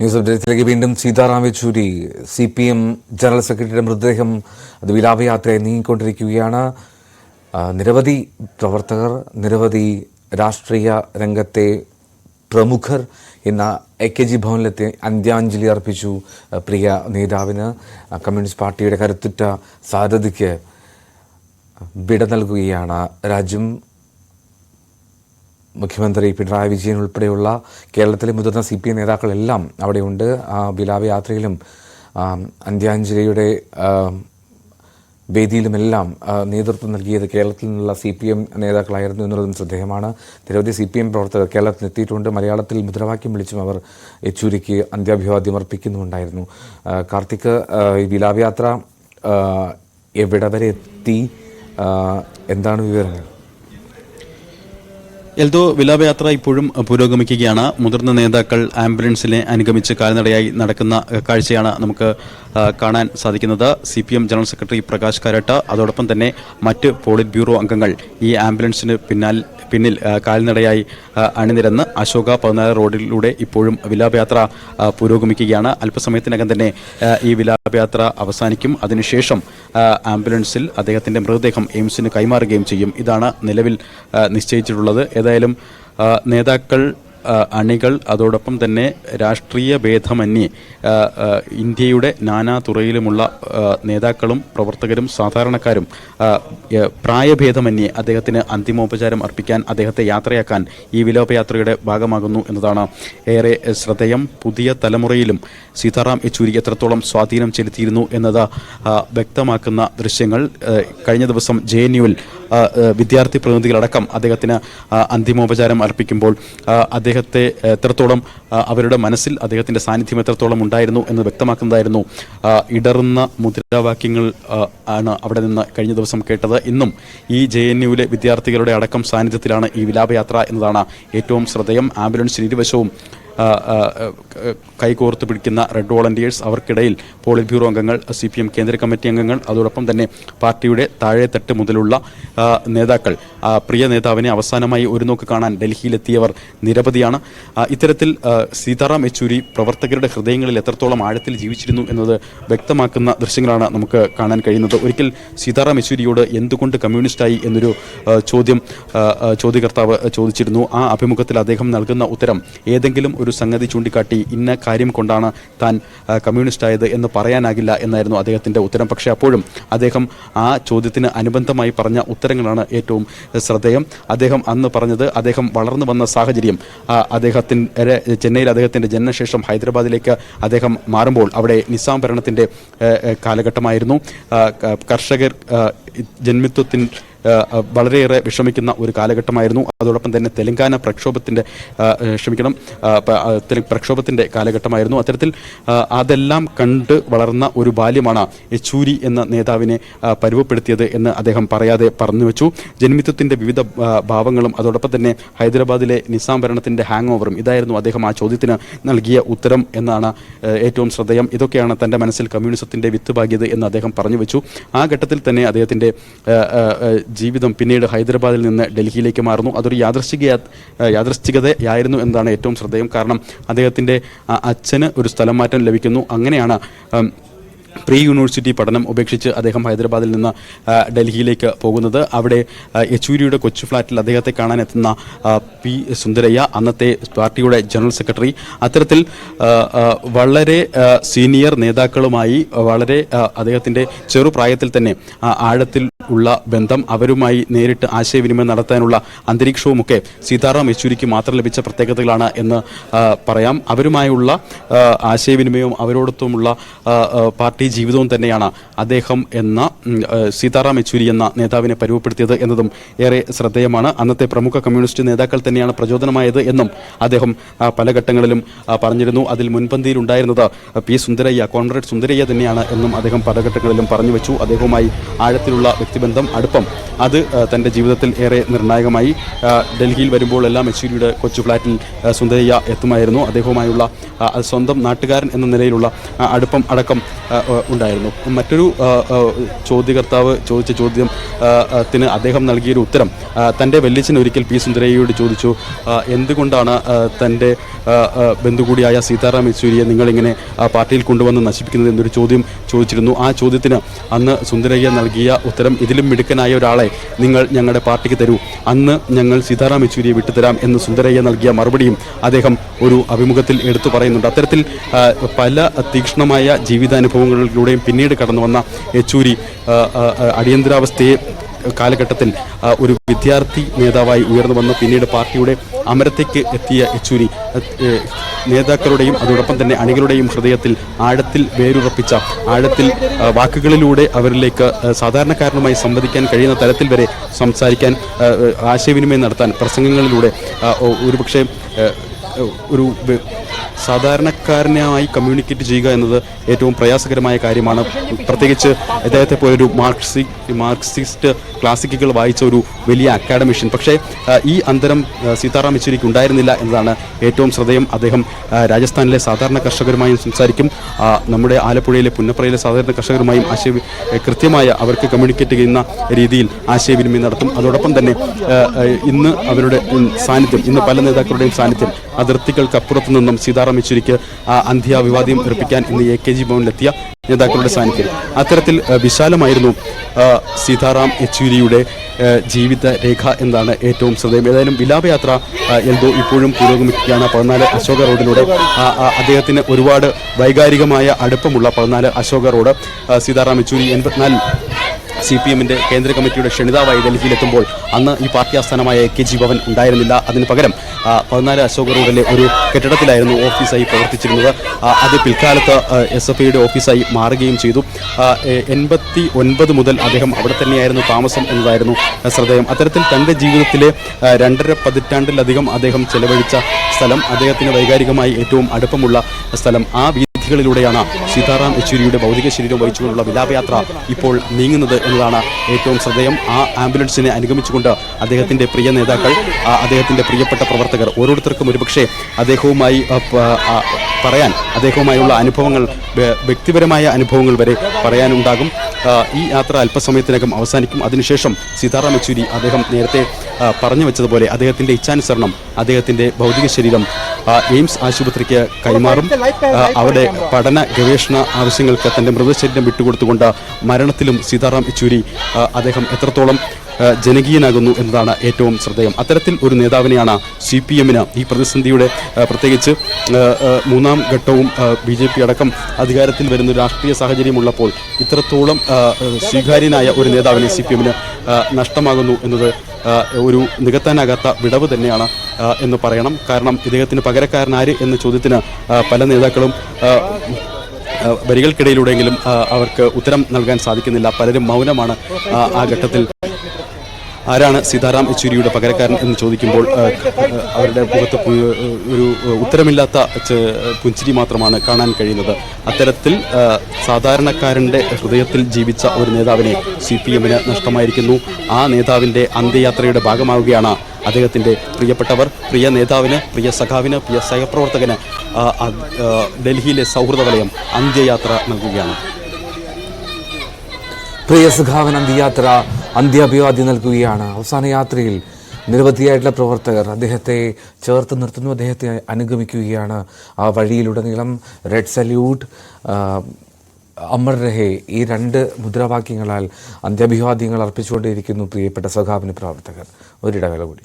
News അപ്ഡേറ്റിലേക്ക് വീണ്ടും Sitaram Yechury CPM general സെക്രട്ടറിയുടെ മൃതദേഹം അത് വിലാപയാത്രയായി നീങ്ങിക്കൊണ്ടിരിക്കുകയാണ്. നിരവധി പ്രവർത്തകർ, നിരവധി രാഷ്ട്രീയ രംഗത്തെ പ്രമുഖർ ഇന്ന് AKG ഭവനിലെത്തി അന്ത്യാഞ്ജലി അർപ്പിച്ചു. പ്രിയ നേതാവിന്, കമ്മ്യൂണിസ്റ്റ് പാർട്ടിയുടെ കരുത്തുറ്റ സാരഥിക്ക് വിട നൽകുകയാണ് രാജ്യം. മുഖ്യമന്ത്രി പിണറായി വിജയൻ ഉൾപ്പെടെയുള്ള കേരളത്തിലെ മുതിർന്ന CPM നേതാക്കളെല്ലാം അവിടെയുണ്ട്. വിലാപയാത്രയിലും അന്ത്യാഞ്ജലിയുടെ വേദിയിലുമെല്ലാം നേതൃത്വം നൽകിയത് കേരളത്തിൽ നിന്നുള്ള CPM നേതാക്കളായിരുന്നു എന്നുള്ളതും ശ്രദ്ധേയമാണ്. നിരവധി CPM പ്രവർത്തകർ കേരളത്തിലെത്തിയിട്ടുണ്ട്. മലയാളത്തിൽ മുദ്രാവാക്യം വിളിച്ചും അവർ യെച്ചൂരിക്ക് അന്ത്യാഭിവാദ്യം അർപ്പിക്കുന്നുണ്ടായിരുന്നു. കാർത്തിക്, ഈ വിലാപയാത്ര എവിടെ വരെ എത്തി, എന്താണ് വിവരങ്ങൾ? എൽദോ, വിലാപയാത്ര ഇപ്പോഴും പുരോഗമിക്കുകയാണ്. മുതിർന്ന നേതാക്കൾ ആംബുലൻസിനെ അനുഗമിച്ച് കാൽനടയായി നടക്കുന്ന കാഴ്ചയാണ് നമുക്ക് കാണാൻ സാധിക്കുന്നത്. CPM general secretary Prakash Karat, അതോടൊപ്പം തന്നെ മറ്റ് പോളിറ്റ് ബ്യൂറോ അംഗങ്ങൾ ഈ ആംബുലൻസിന് പിന്നിൽ കാൽനടയായി അണിനിരന്ന് അശോക 14 റോഡിലൂടെ ഇപ്പോഴും വിലാപയാത്ര പുരോഗമിക്കുകയാണ്. അല്പസമയത്തിനകം തന്നെ ഈ വിലാപയാത്ര അവസാനിക്കും. അതിനുശേഷം ആംബുലൻസിൽ അദ്ദേഹത്തിൻ്റെ മൃതദേഹം എയിംസിന് കൈമാറുകയും ചെയ്യും. ഇതാണ് നിലവിൽ നിശ്ചയിച്ചിട്ടുള്ളത്. ഏതായാലും നേതാക്കൾ, അണികൾ, അതോടൊപ്പം തന്നെ രാഷ്ട്രീയ ഭേദമന്യേ ഇന്ത്യയുടെ നാനാതുറയിലുമുള്ള നേതാക്കളും പ്രവർത്തകരും സാധാരണക്കാരും പ്രായഭേദമന്യേ അദ്ദേഹത്തിന് അന്തിമോപചാരം അർപ്പിക്കാൻ, അദ്ദേഹത്തെ യാത്രയാക്കാൻ ഈ വിലാപയാത്രയുടെ ഭാഗമാകുന്നു എന്നതാണ് ഏറെ ശ്രദ്ധേയം. പുതിയ തലമുറയിലും സീതാറാം യെച്ചൂരി എത്രത്തോളം സ്വാധീനം ചെലുത്തിയിരുന്നു എന്നത് വ്യക്തമാക്കുന്ന ദൃശ്യങ്ങൾ കഴിഞ്ഞ ദിവസം JNUവിൽ വിദ്യാർത്ഥി പ്രതിനിധികളടക്കം അദ്ദേഹത്തിന് അന്തിമോപചാരം അർപ്പിക്കുമ്പോൾ അദ്ദേഹത്തെ എത്രത്തോളം, അവരുടെ മനസ്സിൽ അദ്ദേഹത്തിൻ്റെ സാന്നിധ്യം എത്രത്തോളം ഉണ്ടായിരുന്നു എന്ന് വ്യക്തമാക്കുന്നതായിരുന്നു. ഇടറുന്ന മുദ്രാവാക്യങ്ങൾ ആണ് അവിടെ നിന്ന് കഴിഞ്ഞ ദിവസം കേട്ടത്. ഇന്നും ഈ JNUവിലെ വിദ്യാർത്ഥികളുടെ അടക്കം സാന്നിധ്യത്തിലാണ് ഈ വിലാപയാത്ര എന്നതാണ് ഏറ്റവും ശ്രദ്ധേയം. ആംബുലൻസിന് ഇരുവശവും കൈകോർത്ത് പിടിക്കുന്ന റെഡ് വോളണ്ടിയേഴ്സ്, അവർക്കിടയിൽ പോളിറ്റ് ബ്യൂറോ അംഗങ്ങൾ, CPM കേന്ദ്ര കമ്മിറ്റി അംഗങ്ങൾ, അതോടൊപ്പം തന്നെ പാർട്ടിയുടെ താഴെത്തട്ട് മുതലുള്ള നേതാക്കൾ. പ്രിയ നേതാവിനെ അവസാനമായി ഒരു നോക്ക് കാണാൻ ഡൽഹിയിലെത്തിയവർ നിരവധിയാണ്. ഇത്തരത്തിൽ സീതാറാം യെച്ചൂരി പ്രവർത്തകരുടെ ഹൃദയങ്ങളിൽ എത്രത്തോളം ആഴത്തിൽ ജീവിച്ചിരുന്നു എന്നത് വ്യക്തമാക്കുന്ന ദൃശ്യങ്ങളാണ് നമുക്ക് കാണാൻ കഴിയുന്നത്. ഒരിക്കൽ സീതാറാം യെച്ചൂരിയോട് എന്തുകൊണ്ട് കമ്മ്യൂണിസ്റ്റായി എന്നൊരു ചോദ്യകർത്താവ് ചോദിച്ചിരുന്നു. ആ അഭിമുഖത്തിൽ അദ്ദേഹം നൽകുന്ന ഉത്തരം ഏതെങ്കിലും ഒരു സംഗതി ചൂണ്ടിക്കാട്ടി ഇന്ന കാര്യം കൊണ്ടാണ് താൻ കമ്മ്യൂണിസ്റ്റായത് എന്ന് പറയാനാകില്ല എന്നായിരുന്നു അദ്ദേഹത്തിൻ്റെ ഉത്തരം. പക്ഷേ അപ്പോഴും അദ്ദേഹം ആ ചോദ്യത്തിന് അനുബന്ധമായി പറഞ്ഞ ഉത്തരങ്ങളാണ് ഏറ്റവും ശ്രദ്ധേയം. അദ്ദേഹം അന്ന് പറഞ്ഞത്, അദ്ദേഹം വളർന്നു വന്ന സാഹചര്യം, ചെന്നൈയിൽ അദ്ദേഹത്തിൻ്റെ ജനനശേഷം ഹൈദരാബാദിലേക്ക് അദ്ദേഹം മാറുമ്പോൾ അവിടെ നിസാം ഭരണത്തിൻ്റെ കാലഘട്ടമായിരുന്നു. കർഷകർ ജന്മിത്വത്തിൽ വളരെയേറെ വിഷമിക്കുന്ന ഒരു കാലഘട്ടമായിരുന്നു. അതോടൊപ്പം തന്നെ തെലങ്കാന പ്രക്ഷോഭത്തിൻ്റെ കാലഘട്ടമായിരുന്നു. അത്തരത്തിൽ അതെല്ലാം കണ്ട് വളർന്ന ഒരു ബാല്യമാണ് യെച്ചൂരി എന്ന നേതാവിനെ പരുവപ്പെടുത്തിയത് എന്ന് അദ്ദേഹം പറയാതെ പറഞ്ഞു വെച്ചു. ജന്മിത്വത്തിൻ്റെ വിവിധ ഭാവങ്ങളും അതോടൊപ്പം തന്നെ ഹൈദരാബാദിലെ നിസാം ഭരണത്തിൻ്റെ ഹാങ് ഓവറും ഇതായിരുന്നു അദ്ദേഹം ആ ചോദ്യത്തിന് നൽകിയ ഉത്തരം എന്നാണ് ഏറ്റവും ശ്രദ്ധേയം. ഇതൊക്കെയാണ് തൻ്റെ മനസ്സിൽ കമ്മ്യൂണിസത്തിൻ്റെ വിത്ത് പാകിയത് എന്ന് അദ്ദേഹം പറഞ്ഞു വെച്ചു. ആ ഘട്ടത്തിൽ തന്നെ അദ്ദേഹത്തിൻ്റെ ജീവിതം പിന്നീട് ഹൈദരാബാദിൽ നിന്ന് ഡൽഹിയിലേക്ക് മാറുന്നു. അതൊരു യാദൃശ്ചികതയായിരുന്നു എന്നതാണ് ഏറ്റവും ശ്രദ്ധേയം. കാരണം അദ്ദേഹത്തിൻ്റെ അച്ഛന് ഒരു സ്ഥലം മാറ്റം ലഭിക്കുന്നു. അങ്ങനെയാണ് പ്രീ യൂണിവേഴ്സിറ്റി പഠനം ഉപേക്ഷിച്ച് അദ്ദേഹം ഹൈദരാബാദിൽ നിന്ന് ഡൽഹിയിലേക്ക് പോകുന്നത്. അവിടെ യെച്ചൂരിയുടെ കൊച്ചു ഫ്ലാറ്റിൽ അദ്ദേഹത്തെ കാണാനെത്തുന്ന P. സുന്ദരയ്യ, അന്നത്തെ പാർട്ടിയുടെ ജനറൽ സെക്രട്ടറി. അത്തരത്തിൽ വളരെ സീനിയർ നേതാക്കളുമായി വളരെ അദ്ദേഹത്തിൻ്റെ ചെറുപ്രായത്തിൽ തന്നെ ആഴത്തിൽ ഉള്ള ബന്ധം, അവരുമായി നേരിട്ട് ആശയവിനിമയം നടത്താനുള്ള അന്തരീക്ഷവുമൊക്കെ സീതാറാം യെച്ചൂരിക്ക് മാത്രം ലഭിച്ച പ്രത്യേകതകളാണ് എന്ന് പറയാം. അവരുമായുള്ള ആശയവിനിമയവും അവരോടൊപ്പമുള്ള പാർട്ടി ജീവിതവും തന്നെയാണ് അദ്ദേഹം എന്ന സീതാറാം യെച്ചൂരി എന്ന നേതാവിനെ പരുവപ്പെടുത്തിയത് എന്നതും ഏറെ ശ്രദ്ധേയമാണ്. അന്നത്തെ പ്രമുഖ കമ്മ്യൂണിസ്റ്റ് നേതാക്കൾ തന്നെയാണ് പ്രചോദനമായത് എന്നും അദ്ദേഹം പല ഘട്ടങ്ങളിലും പറഞ്ഞിരുന്നു. അതിൽ മുൻപന്തിയിൽ ഉണ്ടായിരുന്നത് P. സുന്ദരയ്യ, കോൺറേഡ് സുന്ദരയ്യ തന്നെയാണ് എന്നും അദ്ദേഹം പല ഘട്ടങ്ങളിലും പറഞ്ഞു വെച്ചു. അദ്ദേഹവുമായി ആഴത്തിലുള്ള വ്യക്തിബന്ധം, അടുപ്പം, അത് തൻ്റെ ജീവിതത്തിൽ ഏറെ നിർണായകമായി. ഡൽഹിയിൽ വരുമ്പോൾ എല്ലാം യെച്ചൂരിയുടെ കൊച്ചു ഫ്ലാറ്റിൽ സുന്ദരയ്യ എത്തുമായിരുന്നു. അദ്ദേഹവുമായുള്ള സ്വന്തം നാട്ടുകാരൻ എന്ന നിലയിലുള്ള അടുപ്പം അടക്കം ഉണ്ടായിരുന്നു. മറ്റൊരു ചോദ്യകർത്താവ് ചോദിച്ച ചോദ്യത്തിന് അദ്ദേഹം നൽകിയൊരു ഉത്തരം, തൻ്റെ വല്യച്ഛൻ ഒരിക്കൽ പി സുന്ദരയ്യയോട് ചോദിച്ചു, എന്തുകൊണ്ടാണ് തൻ്റെ ബന്ധുകൂടിയായ സീതാറാം യെച്ചൂരിയെ നിങ്ങളിങ്ങനെ പാർട്ടിയിൽ കൊണ്ടുവന്ന് നശിപ്പിക്കുന്നത് എന്നൊരു ചോദ്യം ചോദിച്ചിരുന്നു. ആ ചോദ്യത്തിന് അന്ന് സുന്ദരയ്യ നൽകിയ ഉത്തരം, ഇതിലും മിടുക്കനായ ഒരാളെ നിങ്ങൾ ഞങ്ങളുടെ പാർട്ടിക്ക് തരൂ, അന്ന് ഞങ്ങൾ സീതാറാം യെച്ചൂരിയെ വിട്ടുതരാം എന്ന് സുന്ദരയ്യ നൽകിയ മറുപടിയും അദ്ദേഹം ഒരു അഭിമുഖത്തിൽ എടുത്തു പറയുന്നുണ്ട്. അത്തരത്തിൽ പല തീക്ഷ്ണമായ ജീവിതാനുഭവങ്ങളിലൂടെയും പിന്നീട് കടന്നു വന്ന യെച്ചൂരി അടിയന്തരാവസ്ഥയെ കാലഘട്ടത്തിൽ ഒരു വിദ്യാർത്ഥി നേതാവായി ഉയർന്നു വന്ന് പിന്നീട് പാർട്ടിയുടെ അമരത്തേക്ക് എത്തിയ യെച്ചൂരി നേതാക്കളുടെയും അതോടൊപ്പം തന്നെ അണികളുടെയും ഹൃദയത്തിൽ ആഴത്തിൽ വേരുറപ്പിച്ച, ആഴത്തിൽ വാക്കുകളിലൂടെ അവരിലേക്ക് സാധാരണക്കാരനുമായി സംവദിക്കാൻ കഴിയുന്ന തലത്തിൽ വരെ സംസാരിക്കാൻ, ആശയവിനിമയം നടത്താൻ പ്രസംഗങ്ങളിലൂടെ ഒരുപക്ഷെ ഒരു സാധാരണക്കാരനായി കമ്മ്യൂണിക്കേറ്റ് ചെയ്യുക എന്നത് ഏറ്റവും പ്രയാസകരമായ കാര്യമാണ്. പ്രത്യേകിച്ച് ഇദ്ദേഹത്തെ പോലൊരു മാർക്സിസ്റ്റ് ക്ലാസിക്കുകൾ വായിച്ച ഒരു വലിയ അക്കാഡമിഷ്യൻ. പക്ഷേ ഈ അന്തരം സീതാറാം യെച്ചൂരിക്ക് ഉണ്ടായിരുന്നില്ല എന്നതാണ് ഏറ്റവും ശ്രദ്ധേയം. അദ്ദേഹം രാജസ്ഥാനിലെ സാധാരണ കർഷകരുമായും സംസാരിക്കും, നമ്മുടെ ആലപ്പുഴയിലെ പുന്നപ്രയിലെ സാധാരണ കർഷകരുമായും കൃത്യമായ അവർക്ക് കമ്മ്യൂണിക്കേറ്റ് ചെയ്യുന്ന രീതിയിൽ ആശയവിനിമയം നടത്തും. അതോടൊപ്പം തന്നെ ഇന്ന് അവരുടെ സാന്നിധ്യം, ഇന്ന് പല നേതാക്കളുടെയും സാന്നിധ്യം, അതിർത്തികൾക്കപ്പുറത്തു നിന്നും സീതാറാം യെച്ചൂരിക്ക് അന്ത്യാഭിവാദ്യം അർപ്പിക്കാൻ ഇന്ന് AKG ഭവനിലെത്തിയ നേതാക്കളുടെ സാന്നിധ്യം. അത്തരത്തിൽ വിശാലമായിരുന്നു സീതാറാം യെച്ചൂരിയുടെ ജീവിത രേഖ എന്നാണ് ഏറ്റവും ശ്രദ്ധേയം. ഏതായാലും വിലാപയാത്ര എന്തോ ഇപ്പോഴും പുരോഗമിക്കുകയാണ്. 14 അശോക റോഡിലൂടെ അദ്ദേഹത്തിന് ഒരുപാട് വൈകാരികമായ അടുപ്പമുള്ള 14 അശോക റോഡ്. സീതാറാം യെച്ചൂരി 84 CPM-ന്റെ കേന്ദ്ര കമ്മിറ്റിയുടെ ക്ഷണിതാവായി ഡൽഹിയിലെത്തുമ്പോൾ അന്ന് ഈ പാർട്ടി ആസ്ഥാനമായ AKG ഭവൻ ഉണ്ടായിരുന്നില്ല. അതിന് പകരം 14 അശോക റോഡിലെ ഒരു കെട്ടിടത്തിലായിരുന്നു ഓഫീസായി പ്രവർത്തിച്ചിരുന്നത്. അത് പിൽക്കാലത്ത് SFIയുടെ ഓഫീസായി മാറുകയും ചെയ്തു. 89 മുതൽ അദ്ദേഹം അവിടെ തന്നെയായിരുന്നു താമസം എന്നതായിരുന്നു ശ്രദ്ധേയം. അത്തരത്തിൽ തൻ്റെ ജീവിതത്തിലെ 2.5 പതിറ്റാണ്ടിലധികം അദ്ദേഹം ചെലവഴിച്ച സ്ഥലം, അദ്ദേഹത്തിന് വൈകാരികമായി ഏറ്റവും അടുപ്പമുള്ള സ്ഥലം, ആ ിലൂടെയാണ് സീതാറാം യെച്ചൂരിയുടെ ഭൗതിക ശരീരം വഹിച്ചുകൊണ്ടുള്ള വിലാപയാത്ര ഇപ്പോൾ നീങ്ങുന്നത് എന്നതാണ് ഏറ്റവും ശ്രദ്ധേയം. ആ ആംബുലൻസിനെ അനുഗമിച്ചുകൊണ്ട് അദ്ദേഹത്തിൻ്റെ പ്രിയ നേതാക്കൾ, അദ്ദേഹത്തിൻ്റെ പ്രിയപ്പെട്ട പ്രവർത്തകർ, ഓരോരുത്തർക്കും ഒരുപക്ഷെ അദ്ദേഹവുമായി പറയാൻ, അദ്ദേഹവുമായുള്ള അനുഭവങ്ങൾ, വ്യക്തിപരമായ അനുഭവങ്ങൾ വരെ പറയാനുണ്ടാകും. ഈ യാത്ര അല്പസമയത്തിനകം അവസാനിക്കും. അതിനുശേഷം സീതാറാം യെച്ചൂരി അദ്ദേഹം നേരത്തെ പറഞ്ഞു വെച്ചതുപോലെ അദ്ദേഹത്തിൻ്റെ ഇച്ഛാനുസരണം അദ്ദേഹത്തിൻ്റെ ഭൗതിക ശരീരം എയിംസ് ആശുപത്രിക്ക് കൈമാറും. അവിടെ പഠന ഗവേഷണ ആവശ്യങ്ങൾക്ക് തൻ്റെ മൃതശരീരം വിട്ടുകൊടുത്തുകൊണ്ട് മരണത്തിലും സീതാറാം യെച്ചൂരി അദ്ദേഹം എത്രത്തോളം ജനകീയനാകുന്നു എന്നതാണ് ഏറ്റവും ശ്രദ്ധേയം. അത്തരത്തിൽ ഒരു നേതാവിനെയാണ് CPM-ന് ഈ പ്രതിസന്ധിയുടെ, പ്രത്യേകിച്ച് 3ാം ഘട്ടവും BJP അടക്കം അധികാരത്തിൽ വരുന്ന രാഷ്ട്രീയ സാഹചര്യമുള്ളപ്പോൾ ഇത്രത്തോളം സ്വീകാര്യനായ ഒരു നേതാവിനെ CPM-ന് നഷ്ടമാകുന്നു എന്നത് ഒരു നികത്താനാകാത്ത വിടവ് തന്നെയാണ് എന്ന് പറയണം. കാരണം ഇദ്ദേഹത്തിന് പകരക്കാരനാര് എന്ന ചോദ്യത്തിന് പല നേതാക്കളും വരികൾക്കിടയിലൂടെയെങ്കിലും അവർക്ക് ഉത്തരം നൽകാൻ സാധിക്കുന്നില്ല. പലരും മൗനമാണ് ആ ഘട്ടത്തിൽ. ആരാണ് സീതാറാം യെച്ചൂരിയുടെ പകരക്കാരൻ എന്ന് ചോദിക്കുമ്പോൾ അവരുടെ മുഖത്ത് ഒരു ഉത്തരമില്ലാത്ത പുഞ്ചിരി മാത്രമാണ് കാണാൻ കഴിയുന്നത്. അത്തരത്തിൽ സാധാരണക്കാരൻ്റെ ഹൃദയത്തിൽ ജീവിച്ച ഒരു നേതാവിനെ CPM-ന് നഷ്ടമായിരിക്കുന്നു. ആ നേതാവിൻ്റെ അന്ത്യയാത്രയുടെ ഭാഗമാവുകയാണ് അദ്ദേഹത്തിൻ്റെ പ്രിയപ്പെട്ടവർ. പ്രിയ നേതാവിന്, പ്രിയ സഖാവിന്, പ്രിയ സഹപ്രവർത്തകന് ഡൽഹിയിലെ സൗഹൃദ വലയം അന്ത്യയാത്ര നൽകുകയാണ്. പ്രിയ സഖാവിന് അന്ത്യാഭിവാദ്യം നൽകുകയാണ്. അവസാന യാത്രയിൽ നിരവധിയായിട്ടുള്ള പ്രവർത്തകർ അദ്ദേഹത്തെ ചേർത്ത് നിർത്തുന്നു, അദ്ദേഹത്തെ അനുഗമിക്കുകയാണ്. ആ വഴിയിലുടനീളം റെഡ് സല്യൂട്ട്, അമർ രഹേ, ഈ 2 മുദ്രാവാക്യങ്ങളാൽ അന്ത്യാഭിവാദ്യങ്ങൾ അർപ്പിച്ചുകൊണ്ടേയിരിക്കുന്നു പ്രിയപ്പെട്ട സഖാവിന് പ്രവർത്തകർ. ഒരിടവേള കൂടി.